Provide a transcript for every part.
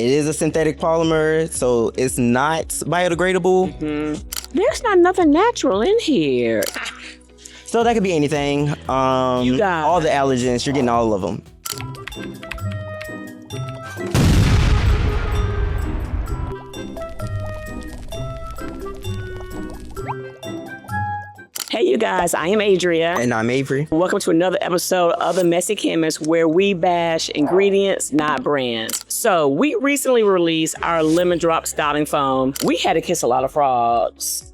It is a synthetic polymer, so it's not biodegradable. There's not nothing natural in here. So that could be anything. You got all the allergens, you're getting all of them. Hey, you guys, I am Adria. And I'm Avery. Welcome to another episode of the Messy Chemist, where we bash ingredients, not brands. So we recently released our lemon drop styling foam. We had to kiss a lot of frogs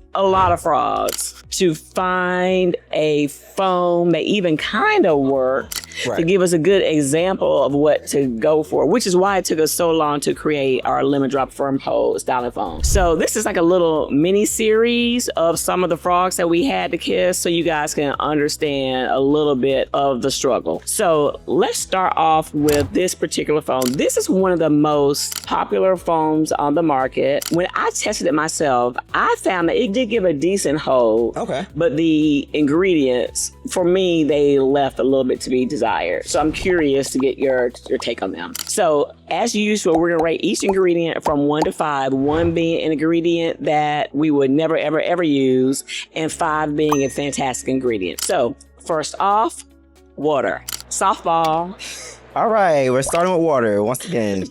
to find a foam that even kind of worked to give us a good example of what to go for, which is why it took us so long to create our lemon drop firm hold styling foam. So this is like a little mini series of some of the frogs that we had to kiss, so you guys can understand a little bit of the struggle. So let's start off with this particular foam. This is one of the most popular foams on the market. When I tested it myself, I found that it did give a decent hold. Okay. But the ingredients, for me, they left a little bit to be desired. So I'm curious to get your take on them. So as usual, we're gonna rate each ingredient from 1 to 5, 1 being an ingredient that we would never, ever, ever use, and 5 being a fantastic ingredient. So first off, water. Softball. All right, we're starting with water once again.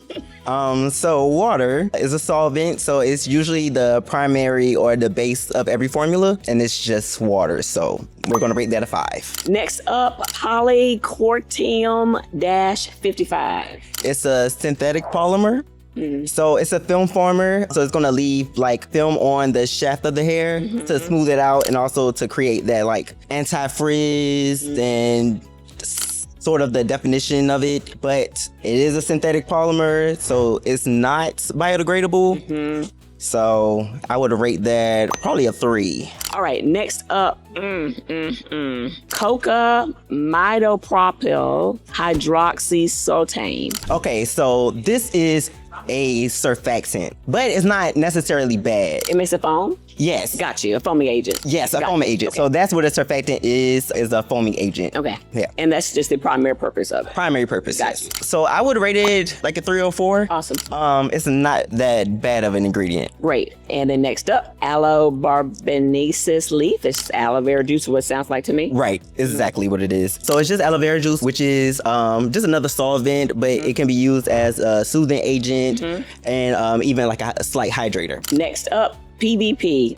So water is a solvent, so it's usually the primary or the base of every formula, and it's just water. So we're gonna rate that a 5. Next up, polycortium-55. It's a synthetic polymer. So it's a film former, so it's gonna leave like film on the shaft of the hair to smooth it out, and also to create that like anti-frizz and sort of the definition of it. But it is a synthetic polymer, so it's not biodegradable. So I would rate that probably a 3. All right, next up, coca midopropyl hydroxysultane. Okay, so this is a surfactant, but it's not necessarily bad. It makes a foam? Yes. Got you, a foaming agent. Yes, a foaming agent. Okay. So that's what a surfactant is a foaming agent. Okay. Yeah. And that's just the primary purpose of it. Primary purpose. Got you. So I would rate it like a 3 or 4. Awesome. It's not that bad of an ingredient. Great. And then next up, aloe barbenaceous leaf. It's aloe vera juice, what it sounds like to me. Right, exactly what it is. So it's just aloe vera juice, which is just another solvent, but it can be used as a soothing agent and even like a slight hydrator. Next up, PVP.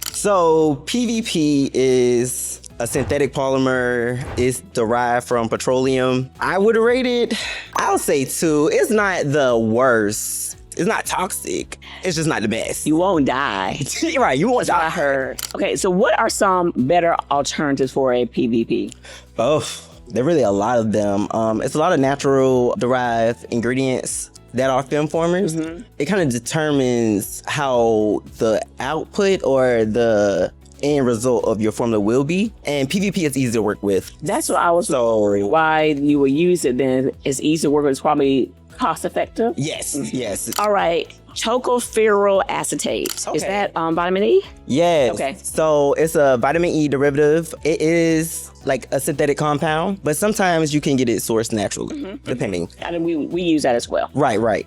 So PVP is a synthetic polymer. It's derived from petroleum. I would rate it, I'll say 2. It's not the worst. It's not toxic. It's just not the best. You won't die. Right, you won't That's what I die. heard. Okay, so what are some better alternatives for a PVP? Oh, there are really a lot of them. It's a lot of natural derived ingredients that are film formers. It kind of determines how the output or the end result of your formula will be. And PVP is easy to work with. That's what I was wondering. Why you would use it then. It's easy to work with. It's probably cost effective. Yes, yes. All right. Tocopherol acetate. Okay. Is that vitamin E? Yes. Okay. So it's a vitamin E derivative. It is like a synthetic compound, but sometimes you can get it sourced naturally, depending. And we use that as well. Right, right.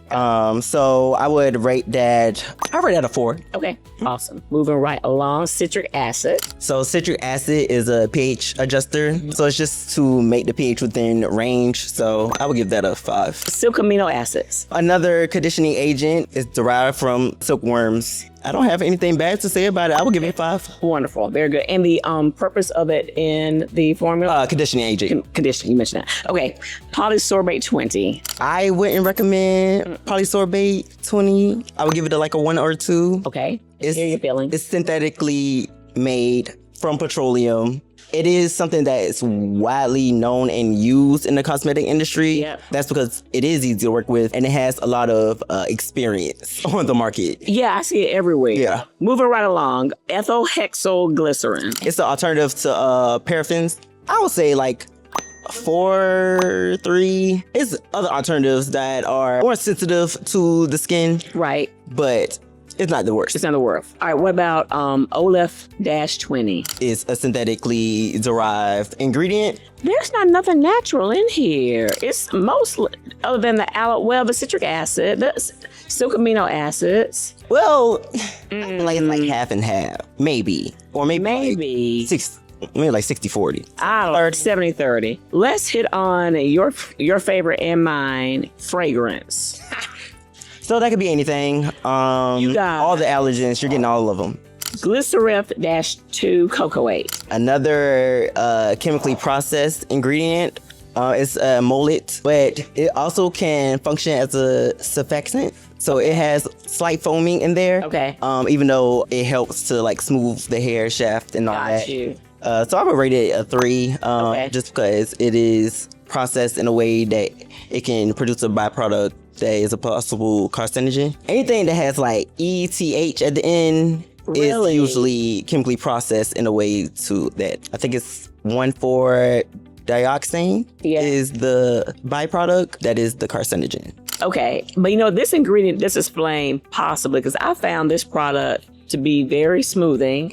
So I would rate that, I rate that a 4. Okay. Awesome. Moving right along, citric acid. So citric acid is a pH adjuster. So it's just to make the pH within range. So I would give that a 5. Silk amino acids. Another conditioning agent is derived from silkworms. I don't have anything bad to say about it. I would give it a 5. Wonderful. Very good. And the purpose of it in the formula? Conditioning agent. Conditioning, you mentioned that. Okay. Polysorbate 20. I wouldn't recommend polysorbate 20. I would give it like a 1 or 2. Okay. It's, Hear your feeling. It's synthetically made from petroleum. It is something that is widely known and used in the cosmetic industry. Yeah. That's because it is easy to work with and it has a lot of experience on the market. Yeah, I see it everywhere. Yeah. Moving right along, ethyl hexyl glycerin. It's an alternative to paraffins. I would say like 4, 3. It's other alternatives that are more sensitive to the skin, Right. but it's not the worst. It's not the worst. All right, what about Olef-20? It's a synthetically derived ingredient. There's not nothing natural in here. It's mostly, other than the citric acid, the silk amino acids. Well, like half and half, maybe. Or maybe. Maybe like 60-40. I don't know, 70-30. Let's hit on your favorite and mine, fragrance. So that could be anything. You got all the allergens, you're getting all of them. Glycereth-2 cocoate. Another chemically processed ingredient. It's a molet, but it also can function as a surfactant. So it has slight foaming in there. Okay. Even though it helps to like smooth the hair shaft and all that. Got you. So I would rate it a 3, just because it is processed in a way that it can produce a byproduct that is a possible carcinogen. Anything that has like ETH at the end is usually chemically processed in a way to that. I think it's 1,4-dioxane is the byproduct that is the carcinogen. Okay, but this ingredient, this is flame possibly, because I found this product to be very smoothing.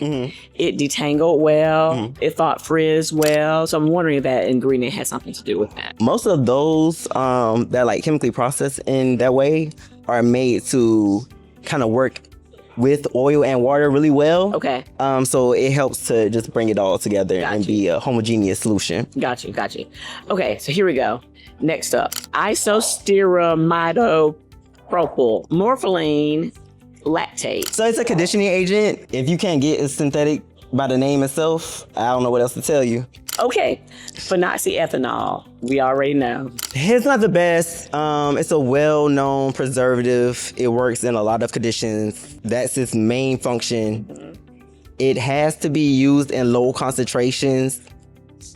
It detangled well. It fought frizz well. So I'm wondering if that ingredient has something to do with that. Most of those that like chemically processed in that way are made to kind of work with oil and water really well. Okay. So it helps to just bring it all together and be a homogeneous solution. Got you. Okay, so here we go. Next up, isostearamidopropyl morpholine lactate. So it's a conditioning agent. If you can't get it synthetic by the name itself, I don't know what else to tell you. Okay, phenoxyethanol. We already know. It's not the best. It's a well-known preservative. It works in a lot of conditions. That's its main function. It has to be used in low concentrations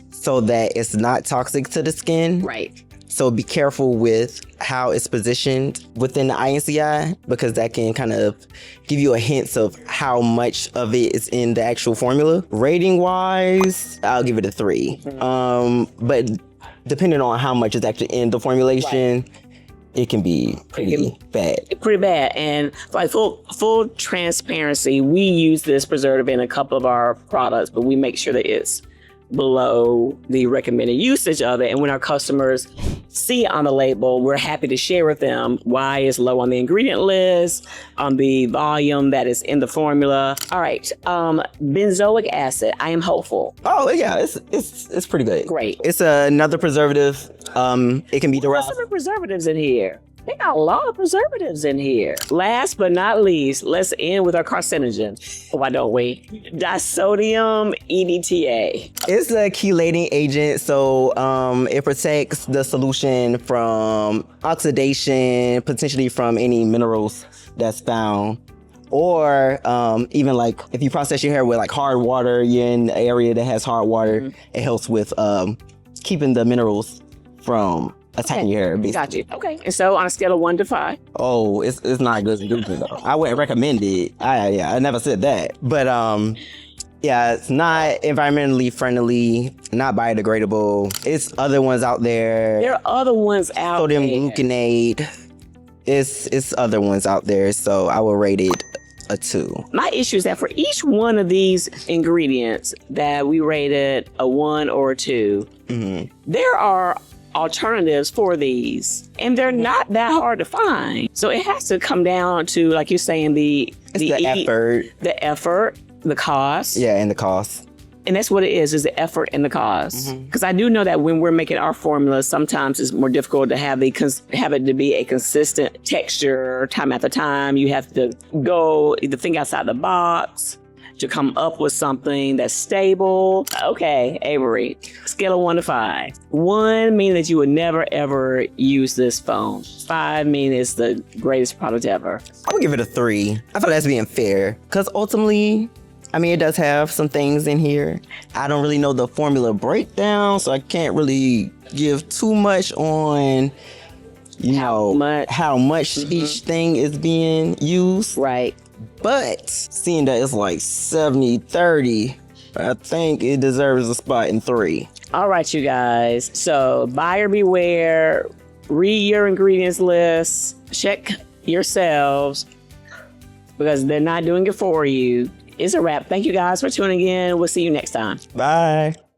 so that it's not toxic to the skin. Right. So be careful with how it's positioned within the INCI, because that can kind of give you a hint of how much of it is in the actual formula. Rating wise, I'll give it a 3. But depending on how much is actually in the formulation, it can be pretty bad. Pretty bad. And like full transparency, we use this preservative in a couple of our products, but we make sure that it's below the recommended usage of it. And when our customers see it on the label, we're happy to share with them why it's low on the ingredient list, on the volume that is in the formula. All right, benzoic acid. I am hopeful. Oh yeah, it's pretty good. Great. It's another preservative. It can be derived. There's some preservatives in here. They got a lot of preservatives in here. Last but not least, let's end with our carcinogen. Why don't we? Disodium EDTA. It's a chelating agent, so it protects the solution from oxidation, potentially from any minerals that's found. Or even like if you process your hair with like hard water, you're in an area that has hard water, it helps with keeping the minerals from attacking your hair. Basically. Got you. Okay. And so on a scale of 1 to 5? Oh, it's not good to do though. I wouldn't recommend it. I never said that. But yeah, it's not environmentally friendly, not biodegradable. It's other ones out there. There are other ones out Sodium there. gluconate. It's other ones out there. So I will rate it a 2. My issue is that for each one of these ingredients that we rated a 1 or a 2, there are alternatives for these, and they're not that hard to find. So it has to come down to, like you're saying, the effort, the cost. Yeah, and the cost. And that's what it is the effort and the cost. Because I do know that when we're making our formulas, sometimes it's more difficult to have it to be a consistent texture time after time. You have to either think outside the box to come up with something that's stable. Okay, Avery, scale of 1 to 5. 1 meaning that you would never ever use this foam. 5 meaning it's the greatest product ever. I would give it a 3. I thought that's being fair, because ultimately, I mean, it does have some things in here. I don't really know the formula breakdown, so I can't really give too much on how much each thing is being used. Right. But seeing that it's like 70-30, I think it deserves a spot in 3. All right, you guys. So buyer beware, read your ingredients list, check yourselves. because they're not doing it for you. It's a wrap. Thank you guys for tuning in. We'll see you next time. Bye.